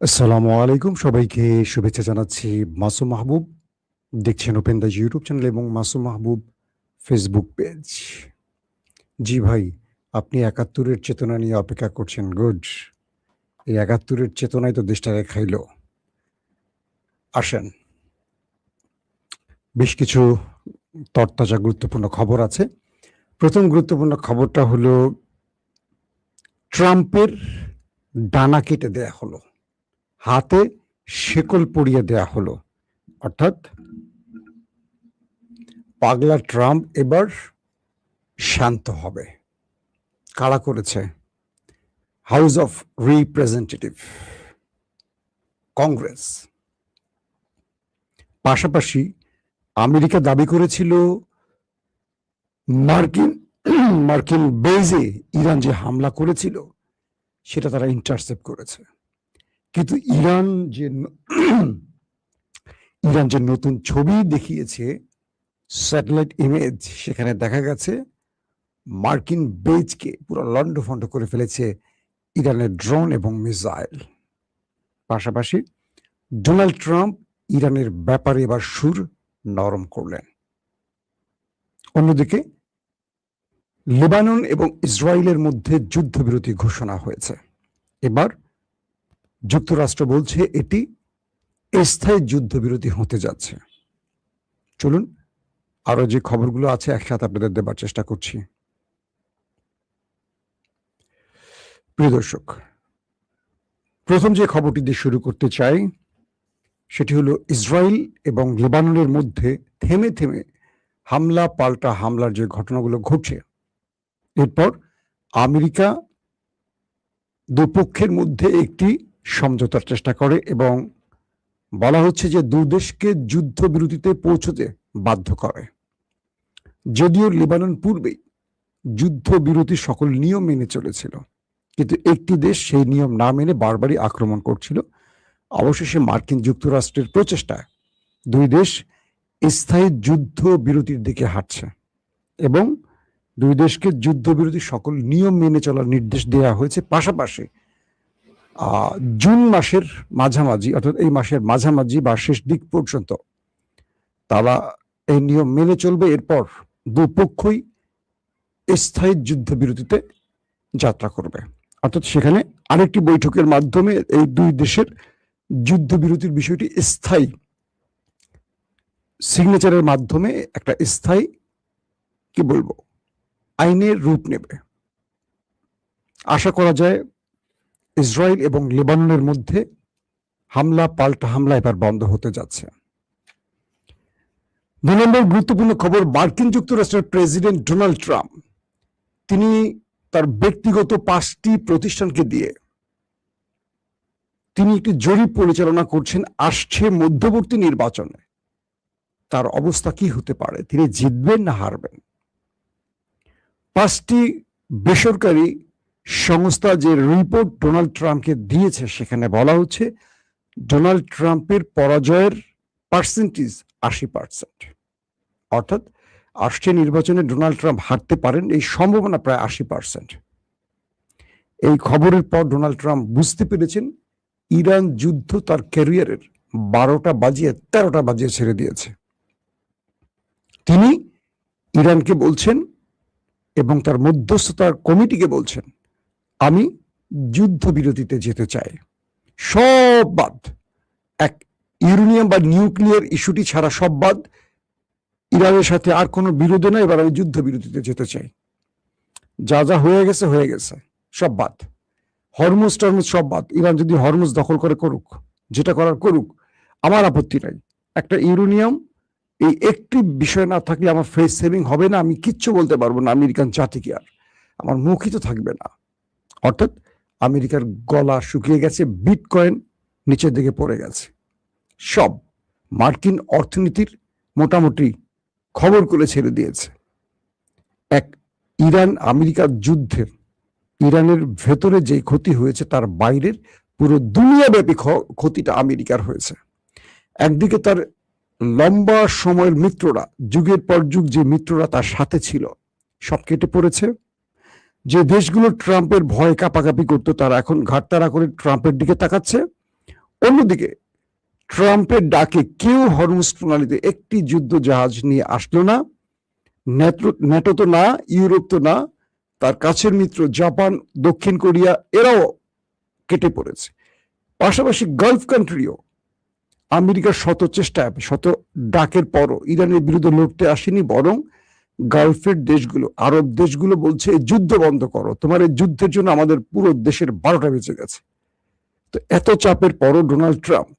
আসসালামু আলাইকুম, সবাইকে শুভেচ্ছা জানাচ্ছি। মাসুম মাহবুব দেখছেন ওপেন দ্য ইউটিউব চ্যানেল এবং মাসুম মাহবুব ফেসবুক পেজ। জি ভাই, আপনি একাত্তরের চেতনা নিয়ে অপেক্ষা করছেন, গুড। এই একাত্তরের চেতনায় তো দেশটাকে খাইলো। আসেন, বেশ কিছু তরতাজা গুরুত্বপূর্ণ খবর আছে। প্রথম গুরুত্বপূর্ণ খবরটা হলো ট্রাম্পের ডানা কেটে দেয়া হলো, হাতে শেকল পরিয়ে দেয়া হলো। অর্থাৎ পাগলা ট্রাম্প এবার শান্ত হবে। কারা করেছে? House of representative, Congress. পাশাপাশি আমেরিকা দাবি করেছিল মার্কিন মার্কিন বেজে ইরান যে হামলা করেছিল সেটা তারা ইন্টারসেপ্ট করেছে। কিন্তু ইরান যে নতুন ছবি দেখিয়েছে, স্যাটেলাইট ইমেজ, সেখানে দেখা গেছে মার্কিন বেজকে পুরো লন্ডভন্ড করে ফেলেছে ইরানের ড্রোন এবং মিসাইল। পাশাপাশি ডোনাল্ড ট্রাম্প ইরানের ব্যাপারে এবার সুর নরম করলেন। অন্যদিকে লেবানন এবং ইসরায়েলের মধ্যে যুদ্ধবিরতি ঘোষণা হয়েছে। এবার যুক্তরাষ্ট্র বলছে এটি স্থায়ী যুদ্ধবিরতি হতে যাচ্ছে। চলুন আরো যে খবরগুলো আছে একসাথে আপনাদের দেবার চেষ্টা করছি। প্রিয় দর্শক, প্রথম যে খবরটি দিয়ে শুরু করতে চাই সেটি হলো ইসরায়েল এবং লেবাননের মধ্যে থেমে থেমে হামলা পাল্টা হামলার যে ঘটনাগুলো ঘটছে, এরপর আমেরিকা দুপক্ষের মধ্যে একটি সমঝোতার চেষ্টা করে এবং বলা হচ্ছে যে দুই দেশকে যুদ্ধবিরতিতে পৌঁছতে বাধ্য করে। যদিও লেবানন পূর্বেই যুদ্ধবিরতির সকল নিয়ম মেনে চলেছিল, কিন্তু একটি দেশ সেই নিয়ম না মেনে বারবারই আক্রমণ করছিল। অবশেষে মার্কিন যুক্তরাষ্ট্রের প্রচেষ্টায় দুই দেশ স্থায়ী যুদ্ধবিরতির দিকে হাঁটছে এবং দুই দেশকে যুদ্ধবিরতির সকল নিয়ম মেনে চলার নির্দেশ দেওয়া হয়েছে। পাশাপাশি জুন মাসের মাঝামাঝি, অর্থাৎ এই মাসের মাঝামাঝি বা শেষ দিক পর্যন্ত তারা এই নিয়ম মেনে চলবে। এরপর দুপক্ষই স্থায়ী যুদ্ধবিরতিতে যাত্রা করবে। অর্থাৎ সেখানে আরেকটি বৈঠকের মাধ্যমে এই দুই দেশের যুদ্ধবিরতির বিষয়টি স্থায়ী সিগনেচারের মাধ্যমে একটা স্থায়ী কি বলবো আইনের রূপ নেবে। আশা করা যায় ইসরায়েল এবং লেবাননের মধ্যে হামলা পাল্টা হামলা এবার বন্ধ হতে যাচ্ছে। 2 নম্বর গুরুত্বপূর্ণ খবর, মার্কিন যুক্তরাষ্ট্রের প্রেসিডেন্ট ডোনাল্ড ট্রাম্প তিনি তার ব্যক্তিগত 5টি প্রতিষ্ঠানকে দিয়ে তিনি একটি জরিপ পরিচালনা করছেন আসছে মধ্যবর্তী নির্বাচনে তার অবস্থা কি হতে পারে, তিনি জিতবেন না হারবেন। 5টি বেসরকারি সংস্থা যে রিপোর্ট ডোনাল্ড ট্রাম্পকে দিয়েছে সেখানে বলা হচ্ছে ডোনাল্ড ট্রাম্পের পরাজয়ের পার্সেন্টেজ 80%। অর্থাৎ আসছে নির্বাচনে ডোনাল্ড ট্রাম্প হারতে পারেন এই সম্ভাবনা প্রায় 80%। এই খবরের পর ডোনাল্ড ট্রাম্প বুঝতে পেরেছেন ইরান যুদ্ধ তার ক্যারিয়ারের 12টা বাজিয়ে 13টা বাজিয়ে ছেড়ে দিয়েছে। তিনি ইরানকে বলছেন এবং তার মধ্যস্থতার কমিটিকে বলছেন, আমি যুদ্ধবিরতিতে যেতে চাই, সব বাদ, এক ইউরেনিয়াম বা নিউক্লিয়ার ইস্যুটি ছাড়া সব বাদ, ইরানের সাথে আর কোনো বিরোধে না, এবার আমি যুদ্ধবিরতিতে যেতে চাই। যা যা হয়ে গেছে হয়ে গেছে, সব বাদ। হরমুজ টরমুজ সব বাদ, ইরান যদি হরমুজ দখল করে করুক, যেটা করার করুক, আমার আপত্তি নাই। একটা ইউরেনিয়াম এই একটি বিষয় না থাকলে আমার ফেস সেভিং হবে না, আমি কিচ্ছু বলতে পারবো না আমেরিকান জাতিকে, আর আমার মুখই তো থাকবে না। অর্থাৎ আমেরিকার গলা শুকিয়ে গেছে, বিটকয়েন নিচের দিকে পড়ে গেছে, সব মার্কিন অর্থনীতির মোটামুটি খবর করে ছেড়ে দিয়েছে। এক ইরান আমেরিকার যুদ্ধের ইরানের ভেতরে যে ক্ষতি হয়েছে তার বাইরের পুরো দুনিয়াব্যাপী ক্ষতিটা আমেরিকার হয়েছে। একদিকে তার লম্বা সময়ের মিত্ররা, যুগের পর যুগ যে মিত্ররা তার সাথে ছিল, সব কেটে পড়েছে। যে দেশগুলো ট্রাম্পের ভয় কাঁপাকাঁপি করতো তারা এখন ঘাটতারা করে ট্রাম্পের দিকে তাকাচ্ছে। অন্যদিকে ট্রাম্পের ডাকে কেউ হরমুজ প্রণালীতে একটি যুদ্ধ জাহাজ নিয়ে আসলো না। ন্যাটো তো না, ইউরোপ তো না, তার কাছের মিত্র জাপান, দক্ষিণ কোরিয়া এরাও কেটে পড়েছে। পাশাপাশি গালফ কান্ট্রিও আমেরিকার শত চেষ্টায়, শত ডাকের পরও ইরানের বিরুদ্ধে লড়তে আসেনি, বরং গালফের দেশগুলো, আরব দেশগুলো বলছে এই যুদ্ধ বন্ধ করো, তোমার এই যুদ্ধের জন্য আমাদের পুরো দেশের 12টা বেঁচে গেছে। তো এত চাপের পরও ডোনাল্ড ট্রাম্প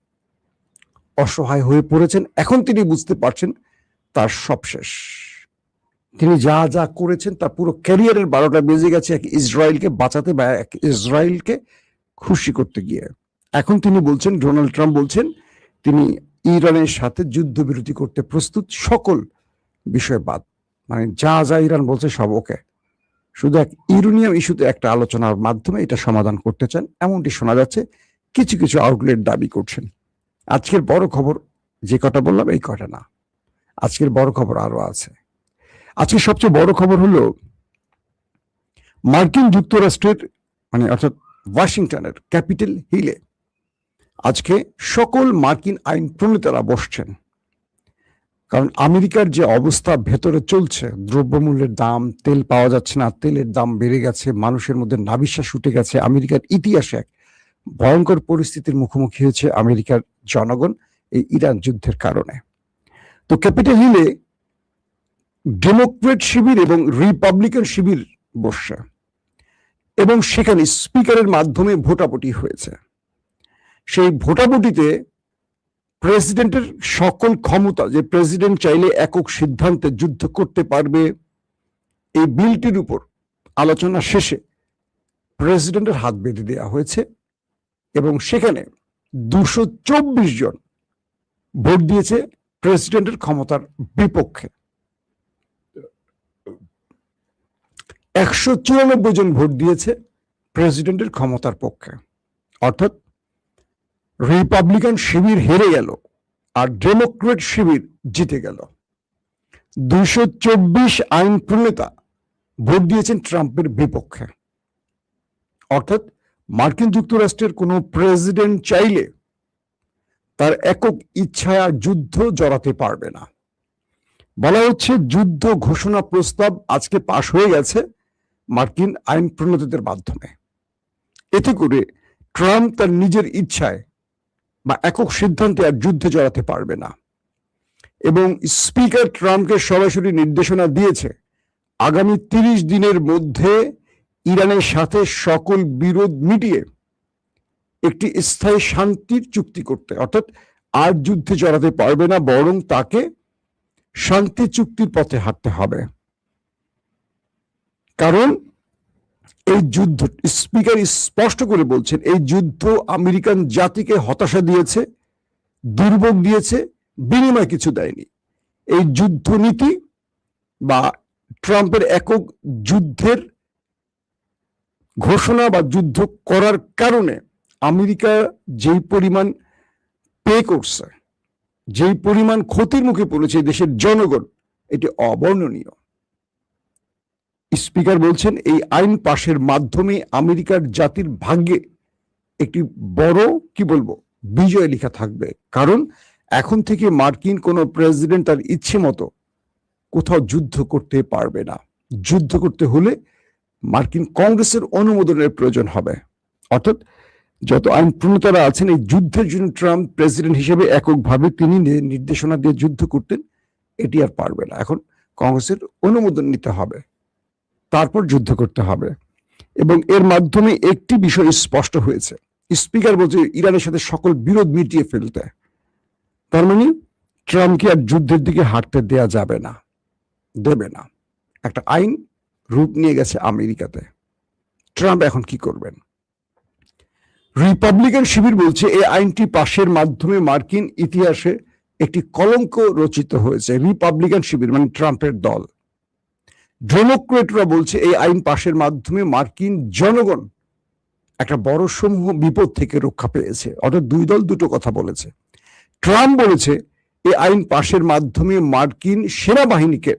অসহায় হয়ে পড়েছেন। এখন তিনি বুঝতে পারছেন তার সব শেষ। তিনি যা যা করেছেন তার পুরো ক্যারিয়ারের 12টা বেজে গেছে এক ইসরায়েলকে বাঁচাতে বা এক ইসরায়েলকে খুশি করতে গিয়ে। এখন তিনি বলছেন, ডোনাল্ড ট্রাম্প বলছেন তিনি ইরানের সাথে যুদ্ধবিরতি করতে প্রস্তুত, সকল বিষয় বাদ, মানে যা যা ইরান বলছে সব ওকে, শুধু এক ইউরেনিয়াম ইস্যুতে একটা আলোচনার মাধ্যমে এটা সমাধান করতে চান, এমনটি শোনা যাচ্ছে। কিছু কিছু আউটলেট দাবি করছেন। আজকের বড় খবর যে কটা বললাম এই কটা না, আজকের বড় খবর আরো আছে। আজকে সবচেয়ে বড় খবর হলো মার্কিন যুক্তরাষ্ট্রের মানে অর্থাৎ ওয়াশিংটনের ক্যাপিটাল হিলে আজকে সকল মার্কিন আইন প্রণেতারা বসছেন। কারণ আমেরিকার যে অবস্থা ভেতরে চলছে, দ্রব্যমূল্যের দাম, তেল পাওয়া যাচ্ছে না, তেলের দাম বেড়ে গেছে, মানুষের মধ্যে নাবিশ্বাস উঠে গেছে, আমেরিকার ইতিহাসে এক ভয়ঙ্কর পরিস্থিতির মুখোমুখি হয়েছে আমেরিকার জনগণ এই ইরান যুদ্ধের কারণে। তো ক্যাপিটাল হিলে ডেমোক্রেট শিবির এবং রিপাবলিকান শিবির বসছে এবং সেখানে স্পিকারের মাধ্যমে ভোটাভুটি হয়েছে। সেই ভোটাভুটিতে প্রেসিডেন্টের সকল ক্ষমতা, যে প্রেসিডেন্ট চাইলে একক সিদ্ধান্তে যুদ্ধ করতে পারবে, এই বিলটির উপর আলোচনা শেষে প্রেসিডেন্টের হাত বেঁধে দেওয়া হয়েছে এবং সেখানে 224 জন ভোট দিয়েছে প্রেসিডেন্টের ক্ষমতার বিপক্ষে, 194 জন ভোট দিয়েছে প্রেসিডেন্টের ক্ষমতার পক্ষে। অর্থাৎ রিপাবলিকান শিবির হেরে গেল আর ডেমোক্রেট শিবির জিতে গেল। 224 আইন প্রণেতা ভোট দিয়েছেন ট্রাম্পের বিপক্ষে। অর্থাৎ মার্কিন যুক্তরাষ্ট্রের কোনো প্রেসিডেন্ট চাইলে তার একক ইচ্ছায় যুদ্ধ জড়াতে পারবে না। বলা হচ্ছে যুদ্ধ ঘোষণা প্রস্তাব আজকে পাশ হয়ে গেছে মার্কিন আইন প্রণেতাদের মাধ্যমে। এতে করে ট্রাম্প তার নিজের ইচ্ছায় বা একক সিদ্ধান্তে আর যুদ্ধে জড়াতে পারবে না। এবং স্পিকার ট্রাম্পকে সরাসরি নির্দেশনা দিয়েছে আগামী 30 দিনের মধ্যে ইরানের সাথে সকল বিরোধ মিটিয়ে একটি স্থায়ী শান্তির চুক্তি করতে। অর্থাৎ আর যুদ্ধে জড়াতে পারবে না, বরং তাকে শান্তি চুক্তির পথে হাঁটতে হবে। কারণ এই যুদ্ধ, স্পিকার স্পষ্ট করে বলছেন, এই যুদ্ধ আমেরিকান জাতিকে হতাশা দিয়েছে, দুর্ভোগ দিয়েছে, বিনিময় কিছু দেয়নি। এই যুদ্ধ নীতি বা ট্রাম্পের একক যুদ্ধের ঘোষণা বা যুদ্ধ করার কারণে আমেরিকা যেই পরিমাণ পে করছে, যেই পরিমাণ ক্ষতির মুখে পড়েছে দেশের জনগণ, এটি অবর্ণনীয়। স্পিকার বলছেন এই আইন পাশের মাধ্যমে আমেরিকার জাতির ভাগ্যে একটি বড় বিজয় লেখা থাকবে। কারণ এখন থেকে মার্কিন কোন প্রেসিডেন্ট তার ইচ্ছে মতো কোথাও যুদ্ধ করতে পারবে না। যুদ্ধ করতে হলে মার্কিন কংগ্রেসের অনুমোদনের প্রয়োজন হবে। অর্থাৎ যত আইন প্রণেতারা আছেন, এই যুদ্ধের জন্য ট্রাম্প প্রেসিডেন্ট হিসেবে এককভাবে তিনি নির্দেশনা দিয়ে যুদ্ধ করতেন, এটি আর পারবে না। এখন কংগ্রেসের অনুমোদন নিতে হবে, তারপর যুদ্ধ করতে হবে। এবং এর মাধ্যমে একটি বিষয় স্পষ্ট হয়েছে, স্পিকার বলছে ইরানের সাথে সকল বিরোধ মিটিয়ে ফেলতে। তার মানে ট্রাম্পকে আর যুদ্ধের দিকে হাঁটতে দেয়া যাবে না, দেবে না। একটা আইন রূপ নিয়ে গেছে আমেরিকাতে। ট্রাম্প এখন কি করবেন? রিপাবলিকান শিবির বলছে এই আইনটি পাশের মাধ্যমে মার্কিন ইতিহাসে একটি কলঙ্ক রচিত হয়েছে। রিপাবলিকান শিবির মানে ট্রাম্পের দল। ডেমোক্রেটরা বলছে এই আইন পাশের মাধ্যমে মার্কিন জনগণ একটা বড় সমূহ বিপদ থেকে রক্ষা পেয়েছে। অর্থাৎ দুই দল দুটো কথা বলেছে। ট্রাম্প বলেছে এই আইন পাশের মাধ্যমে মার্কিন সেনাবাহিনীকে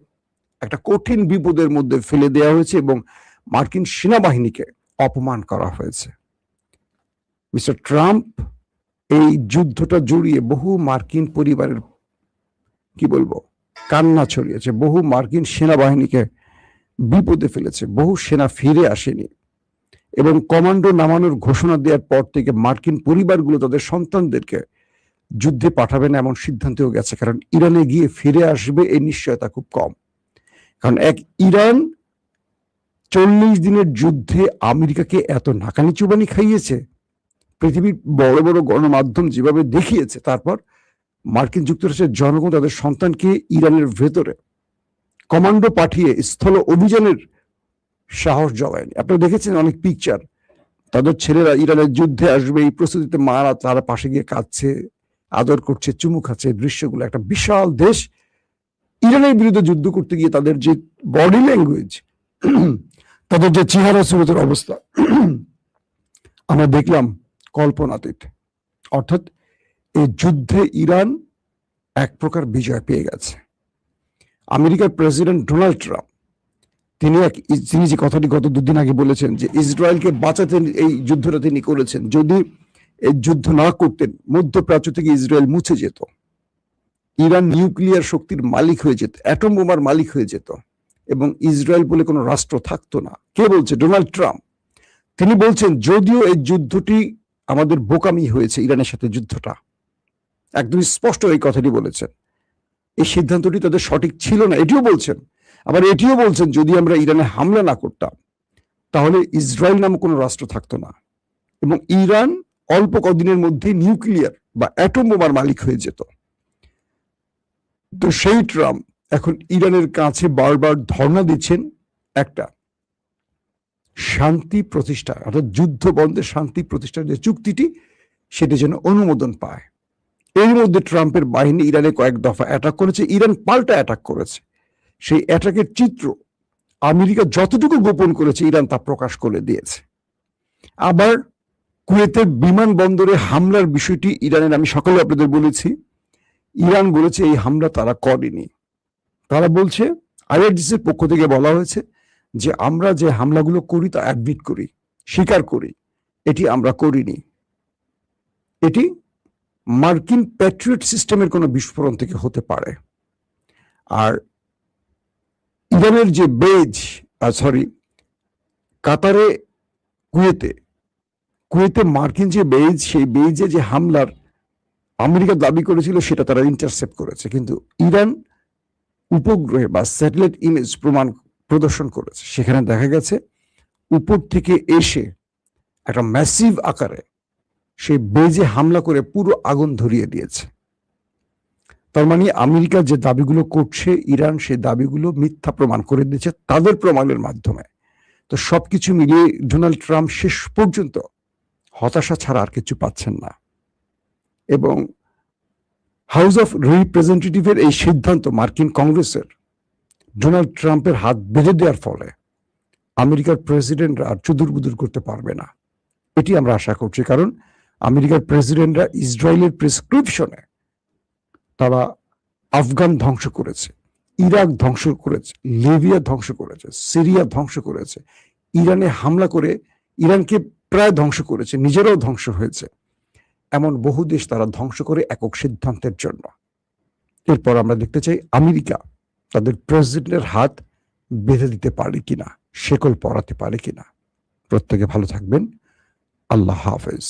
একটা কঠিন বিপদের মধ্যে ফেলে দেওয়া হয়েছে এবং মার্কিন সেনাবাহিনীকে অপমান করা হয়েছে। মিস্টার ট্রাম্প এই যুদ্ধটা জড়িয়ে বহু মার্কিন পরিবারের কি বলবো কান্না ছড়িয়েছে, বহু মার্কিন সেনাবাহিনীকে বিপদে ফেলেছে, বহু সেনা ফিরে আসেনি এবং কমান্ডো নামানোর ঘোষণা দেওয়ার পর থেকে মার্কিন পরিবারগুলো তাদের সন্তানদেরকে যুদ্ধে পাঠাবে না এমন সিদ্ধান্তেও গেছে, কারণ ইরানে গিয়ে ফিরে আসবে এই নিশ্চয়তা খুব কম। কারণ ইরান 40 দিনের যুদ্ধে আমেরিকাকে এত নাকানি চুবানি খাইয়েছে, পৃথিবীর বড় বড় গণমাধ্যম যেভাবে দেখিয়েছে, তারপর মার্কিন যুক্তরাষ্ট্রের জনগণ তাদের সন্তানকে ইরানের ভেতরে কমান্ডো পাঠিয়ে স্থল অভিযানের সাহস জগায়নি। আপনারা দেখেছেন অনেক পিকচার, তাদের ছেলেরা ইরানের যুদ্ধে আসবে এই প্রস্তুতিতে মারা তারা পাশে গিয়ে কাঁদছে, আদর করছে, চুমু খাচ্ছে। দৃশ্যগুলো একটা বিশাল দেশ ইরানের বিরুদ্ধে যুদ্ধ করতে গিয়ে তাদের যে বডি ল্যাঙ্গুয়েজ, তাদের যে চেহারা সুরতের অবস্থা আমরা দেখলাম কল্পনাতীত। অর্থাৎ এই যুদ্ধে ইরান এক প্রকার বিজয় পেয়ে গেছে। আমেরিকার প্রেসিডেন্ট ডোনাল্ড ট্রাম্প তিনি যে কথাটি গত দুদিন আগে বলেছেন যে ইসরায়েলকে বাঁচাতে এই যুদ্ধটা তিনি করেছেন, যদি এই যুদ্ধ না করতেন মধ্যপ্রাচ্য থেকে ইসরায়েল মুছে যেত, ইরান নিউক্লিয়ার শক্তির মালিক হয়ে যেত, অ্যাটম বোমার মালিক হয়ে যেত এবং ইসরায়েল বলে কোনো রাষ্ট্র থাকতো না। কে বলছে? Donald Trump. তিনি বলছেন যদিও এই যুদ্ধটি আমাদের বোকামি হয়েছে, ইরানের সাথে যুদ্ধটা, একদম স্পষ্ট এই কথাটি বলেছেন। এই সিদ্ধান্তটি তাদের সঠিক ছিল না এটিও বলছেন। আবার এটিও বলছেন যদি আমরা ইরানে হামলা না করতাম তাহলে ইসরায়েল নামক কোনো রাষ্ট্র থাকতো না এবং ইরান অল্প কদিনের মধ্যে নিউক্লিয়ার বা অ্যাটম বোমার মালিক হয়ে যেত। তো সেই ট্রাম্প এখন ইরানের কাছে বারবার ধর্ণা দিচ্ছেন একটা শান্তি প্রতিষ্ঠা, অর্থাৎ যুদ্ধ বন্ধে শান্তি প্রতিষ্ঠার যে চুক্তিটি সেটি যেন অনুমোদন পায়। এর মধ্যে ট্রাম্পের বাহিনী ইরানে কয়েক দফা অ্যাটাক করেছে, ইরান পাল্টা অ্যাটাক করেছে। সেই অ্যাটাকের চিত্র আমেরিকা যতটুকু গোপন করেছে ইরান তা প্রকাশ করে দিয়েছে। আবার কুয়েতের বিমানবন্দরে হামলার বিষয়টি ইরানের, আমি সকালে আপনাদের বলেছি, ইরান বলেছে এই হামলা তারা করেনি। তারা বলছে, আইআরজিসির পক্ষ থেকে বলা হয়েছে যে আমরা যে হামলাগুলো করি তা অ্যাডমিট করি, স্বীকার করি, এটি আমরা করিনি। এটি মার্কিন প্যাট্রিয়ট সিস্টেমের কোনো বিস্ফোরণ থেকে হতে পারে। আর ইরানের যে কাতারে কুয়েতে মার্কিন যে বেজ, সেই বেজে যে হামলার আমেরিকা দাবি করেছিল সেটা তারা ইন্টারসেপ্ট করেছে, কিন্তু ইরান উপগ্রহে বা স্যাটেলাইট ইমেজ প্রদর্শন করেছে। সেখানে দেখা গেছে উপর থেকে এসে একটা ম্যাসিভ আকারে সেই বেজে হামলা করে পুরো আগুন ধরিয়ে দিয়েছে। তার মানে আমেরিকা যে দাবিগুলো করছে ইরান সেই দাবিগুলো মিথ্যা প্রমাণ করে দিয়েছে তাদের প্রমাণের মাধ্যমে। তো সবকিছু মিলিয়ে ডোনাল্ড ট্রাম্প শেষ পর্যন্ত হতাশা ছাড়া আর কিছু পাচ্ছেন না এবং হাউস অফ রিপ্রেজেন্টেটিভের এই সিদ্ধান্ত মার্কিন কংগ্রেসের ডোনাল্ড ট্রাম্পের হাত বেঁধে দেওয়ার ফলে আমেরিকার প্রেসিডেন্টরা আর চুদুরবুদুর করতে পারবে না, এটি আমরা আশা করছি। কারণ আমেরিকার প্রেসিডেন্টরা ইসরায়েলের প্রেসক্রিপশনে তারা আফগান ধ্বংস করেছে, ইরাক ধ্বংস করেছে, লিবিয়া ধ্বংস করেছে, সিরিয়া ধ্বংস করেছে, ইরানে হামলা করে ইরানকে প্রায় ধ্বংস করেছে, নিজেরাও ধ্বংস হয়েছে। এমন বহু দেশ তারা ধ্বংস করে একক সিদ্ধান্তের জন্য। এরপর আমরা দেখতে চাই আমেরিকা তাদের প্রেসিডেন্টের হাত বেঁধে দিতে পারে কিনা, শেকল পরাতে পারে কিনা। প্রত্যেকে ভালো থাকবেন। আল্লাহ হাফেজ।